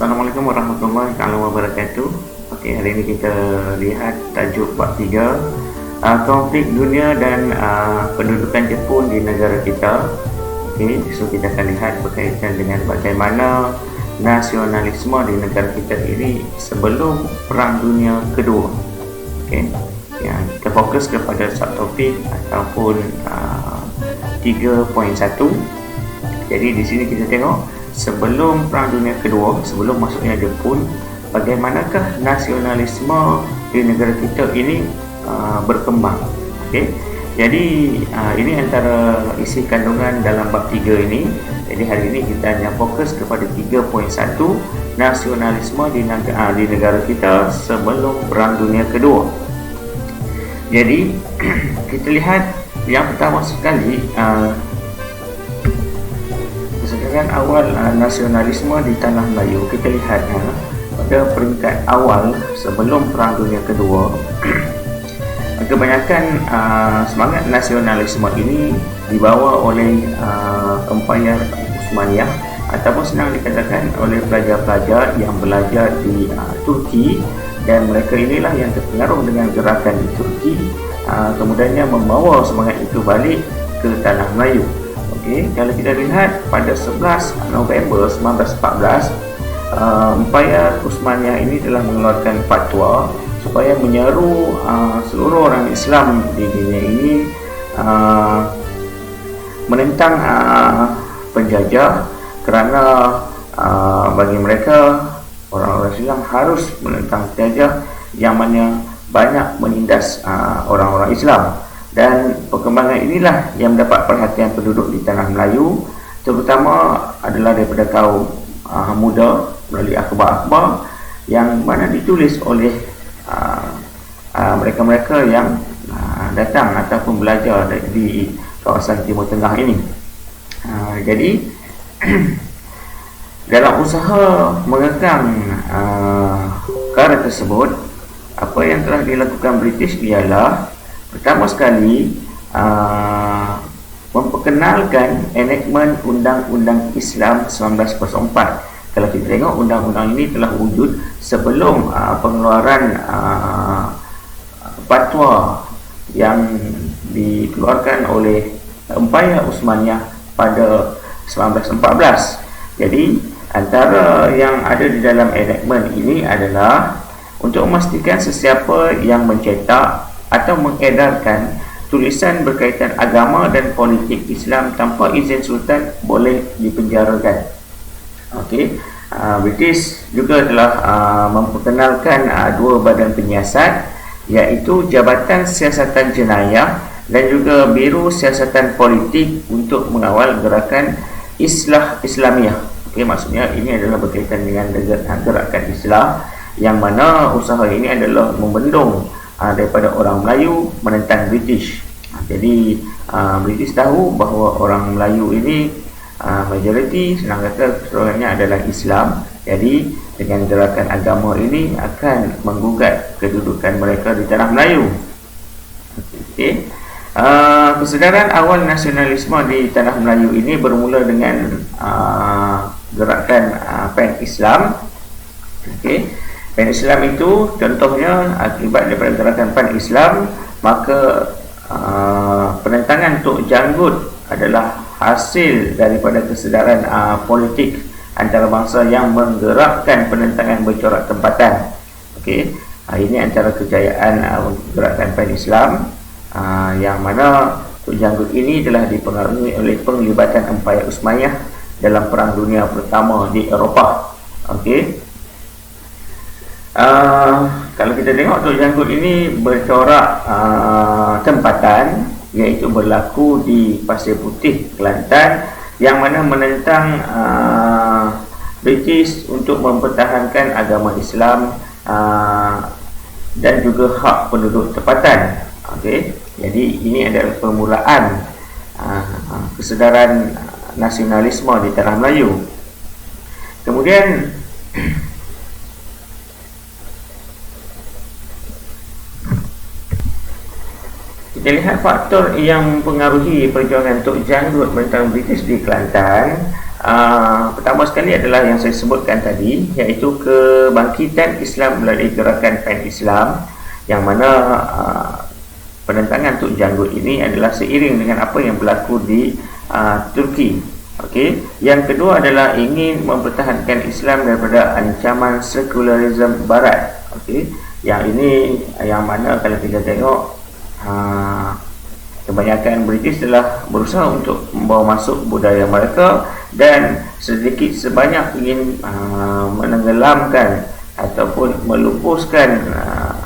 Assalamualaikum warahmatullahi wabarakatuh. Okey, hari ini kita lihat tajuk bab 3, konflik dunia dan pendudukan Jepun di negara kita. Okey, so kita akan lihat berkaitan dengan bagaimana nasionalisme di negara kita ini sebelum Perang Dunia Kedua. Okey, yang kita fokus kepada subtopik ataupun 3.1. Jadi di sini kita tengok sebelum Perang Dunia Kedua, sebelum masuknya Jepun, bagaimanakah nasionalisme di negara kita ini berkembang. Okay? Jadi ini antara isi kandungan dalam bab 3 ini. Jadi hari ini kita hanya fokus kepada 3.1, nasionalisme di negara kita sebelum Perang Dunia Kedua. Jadi kita lihat yang pertama sekali, kesedaran awal nasionalisme di tanah Melayu. Kita lihat pada peringkat awal sebelum Perang Dunia Kedua, kebanyakan semangat nasionalisme ini dibawa oleh Empayar Uthmaniyah, ataupun senang dikatakan oleh pelajar-pelajar yang belajar di Turki, dan mereka inilah yang terpengaruh dengan gerakan di Turki, kemudiannya membawa semangat itu balik ke tanah Melayu. Okey, kalau kita lihat pada 11 November 1914, Empayar Uthmaniyah ini telah mengeluarkan fatwa supaya menyeru seluruh orang Islam di dunia ini menentang penjajah, kerana bagi mereka orang-orang Islam harus menentang penjajah yang mana banyak menindas orang-orang Islam. Dan perkembangan inilah yang mendapat perhatian penduduk di tanah Melayu, terutama adalah daripada kaum muda, melalui akhbar-akhbar yang mana ditulis oleh mereka-mereka yang datang ataupun belajar di kawasan Timur Tengah ini. Jadi dalam usaha mengekang perkara tersebut, apa yang telah dilakukan British ialah pertama sekali memperkenalkan enactment Undang-Undang Islam 1904. Kalau kita tengok, undang-undang ini telah wujud sebelum pengeluaran fatwa yang dikeluarkan oleh Empayar Uthmaniyah pada 1914. Jadi antara yang ada di dalam enactment ini adalah untuk memastikan sesiapa yang mencetak atau mengedarkan tulisan berkaitan agama dan politik Islam tanpa izin Sultan boleh dipenjarakan. Okey, British juga telah memperkenalkan dua badan penyiasat, iaitu Jabatan Siasatan Jenayah dan juga Biro Siasatan Politik untuk mengawal gerakan Islah Islamiyah. Okey, maksudnya ini adalah berkaitan dengan gerakan Islah, yang mana usaha ini adalah membendung daripada orang Melayu menentang British. Jadi British tahu bahawa orang Melayu ini majoriti, senang kata keseluruhannya adalah Islam. Jadi dengan gerakan agama ini akan menggugat kedudukan mereka di tanah Melayu. Okey. Kesedaran awal nasionalisme di tanah Melayu ini bermula dengan gerakan PEN Islam. Okey. PEN Islam itu contohnya akibat daripada gerakan PEN Islam, maka penentangan Tok Janggut adalah hasil daripada kesedaran politik antarabangsa yang menggerakkan penentangan bercorak tempatan. Okey, ini antara kejayaan gerakan PEN Islam, yang mana Tok Janggut ini telah dipengaruhi oleh penglibatan Empayar Uthmaniyah dalam Perang Dunia Pertama di Eropah. Okey. Kalau kita tengok, Tok Janggut ini bercorak tempatan, iaitu berlaku di Pasir Putih, Kelantan, yang mana menentang British untuk mempertahankan agama Islam dan juga hak penduduk tempatan. Okey, jadi ini adalah permulaan kesedaran nasionalisme di tanah Melayu. Kemudian kita lihat faktor yang mempengaruhi perjuangan Tok Janggut menentang British di Kelantan Pertama sekali adalah yang saya sebutkan tadi, iaitu kebangkitan Islam melalui gerakan PAN Islam, yang mana penentangan Tok Janggut ini adalah seiring dengan apa yang berlaku di Turki. Okey. Yang kedua adalah ingin mempertahankan Islam daripada ancaman sekularisme Barat. Okey. Yang ini yang mana kalau kita tengok kebanyakan British telah berusaha untuk membawa masuk budaya mereka dan sedikit sebanyak ingin menenggelamkan ataupun melupuskan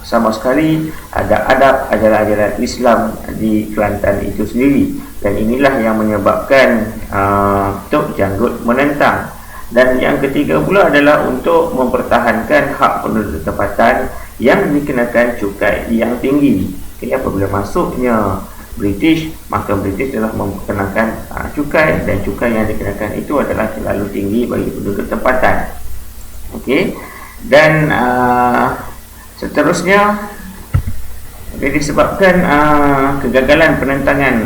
sama sekali adab ajaran-ajaran Islam di Kelantan itu sendiri, dan inilah yang menyebabkan Tok Janggut menentang. Dan yang ketiga pula adalah untuk mempertahankan hak penduduk tempatan yang dikenakan cukai yang tinggi. Jadi apabila masuknya British, maka British telah memperkenalkan cukai, dan cukai yang dikenakan itu adalah terlalu tinggi bagi penduduk tempatan. Okey. Dan seterusnya, disebabkan kegagalan penentangan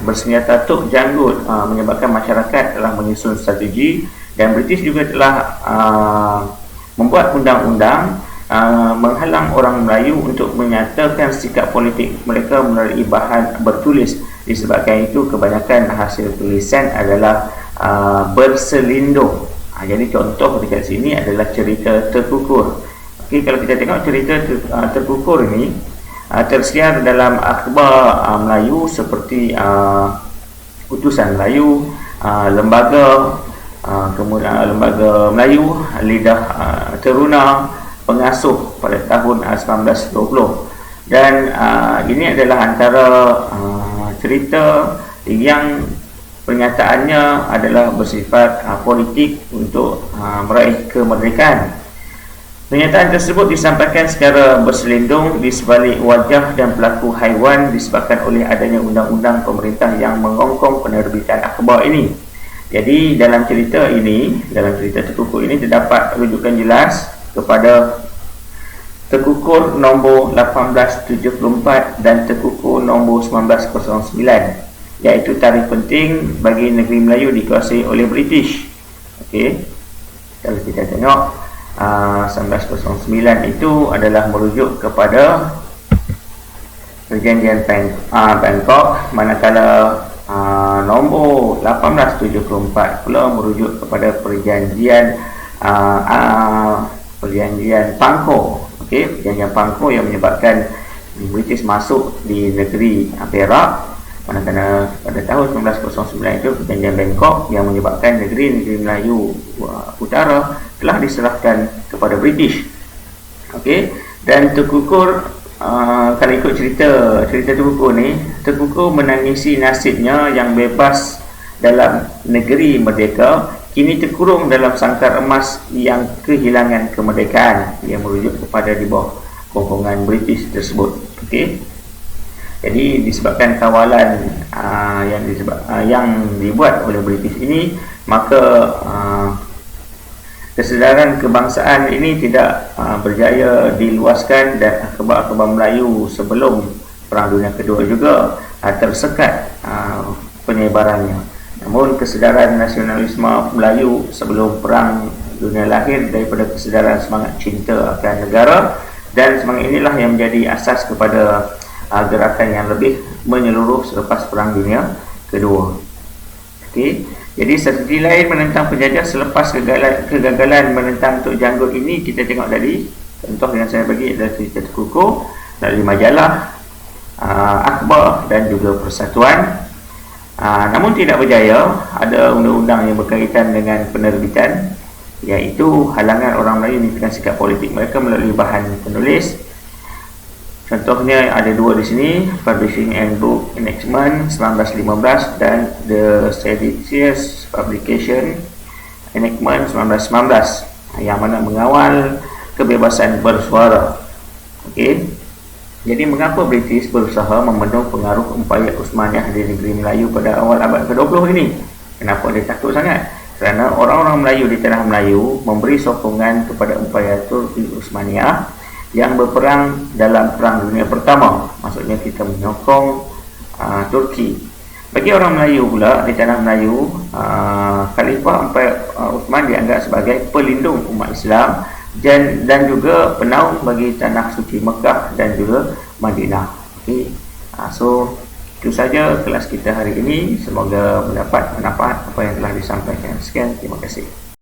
bersenjata Tok Janggut menyebabkan masyarakat telah menyusun strategi, dan British juga telah membuat undang-undang menghalang orang Melayu untuk menyatakan sikap politik mereka melalui bahan bertulis. Disebabkan itu kebanyakan hasil tulisan adalah berselindung. Jadi contoh dekat sini adalah cerita Terkukur. Okey, kalau kita tengok cerita Terkukur ini tersiar dalam akhbar Melayu seperti Utusan Melayu, Lembaga, kemudian Lembaga Melayu, Lidah Teruna, Pengasuh pada tahun 1920. Dan ini adalah antara cerita yang pernyataannya adalah bersifat politik untuk meraih kemerdekaan. Pernyataan tersebut disampaikan secara berselindung di sebalik wajah dan pelaku haiwan disebabkan oleh adanya undang-undang pemerintah yang mengongkong penerbitan akhbar ini. Jadi dalam cerita Terkukur ini terdapat rujukan jelas kepada Terkukur nombor 1874 dan Terkukur nombor 1909, iaitu tarikh penting bagi negeri Melayu dikuasai oleh British. Okey. Kalau kita tengok 1909 itu adalah merujuk kepada Perjanjian Bangkok, manakala nombor 1874 pula merujuk kepada Perjanjian Pangko. Okey, Perjanjian Pangko yang menyebabkan British masuk di negeri Perak. Manakala pada tahun 1909 itu Perjanjian Bangkok yang menyebabkan negeri-negeri Melayu Utara telah diserahkan kepada British. Okey, dan Terkukur, kalau ikut cerita Terkukur ni, Terkukur menangisi nasibnya yang bebas dalam negeri merdeka, kini terkurung dalam sangkar emas yang kehilangan kemerdekaan, yang merujuk kepada di bawah kongkongan British tersebut. Okey. Jadi disebabkan kawalan yang dibuat oleh British ini, maka kesedaran kebangsaan ini tidak berjaya diluaskan, dan akhbar-akhbar Melayu sebelum Perang Dunia Kedua juga tersekat penyebarannya. Namun kesedaran nasionalisme Melayu sebelum Perang Dunia lahir daripada kesedaran semangat cinta akan negara, dan semangat inilah yang menjadi asas kepada gerakan yang lebih menyeluruh selepas Perang Dunia Kedua. Okey, jadi strategi lain menentang penjajah selepas kegagalan menentang Tok Janggut ini kita tengok tadi. Contoh yang saya bagi adalah cerita Terkukur dari majalah, akhbar dan juga Persatuan. Namun tidak berjaya. Ada undang-undang yang berkaitan dengan penerbitan, iaitu halangan orang Melayu menyatakan sikap politik mereka melalui bahan penulis. Contohnya ada dua di sini, Publishing and Book Enactment 1915 dan The Seditious Publication Enactment 1919, yang mana mengawal kebebasan bersuara. Okey. Jadi mengapa British berusaha membendung pengaruh upaya Uthmaniyah di negeri Melayu pada awal abad ke-20 ini? Kenapa dia takut sangat? Kerana orang-orang Melayu di tanah Melayu memberi sokongan kepada upaya Turki Uthmaniyah yang berperang dalam Perang Dunia Pertama. Maksudnya kita menyokong Turki. Bagi orang Melayu pula, di tanah Melayu, Khalifah Empat Uthman dianggap sebagai pelindung umat Islam dan juga penaung bagi tanah suci Mekah dan juga Madinah. Okay. So itu saja kelas kita hari ini. Semoga mendapat manfaat apa yang telah disampaikan. Sekian, terima kasih.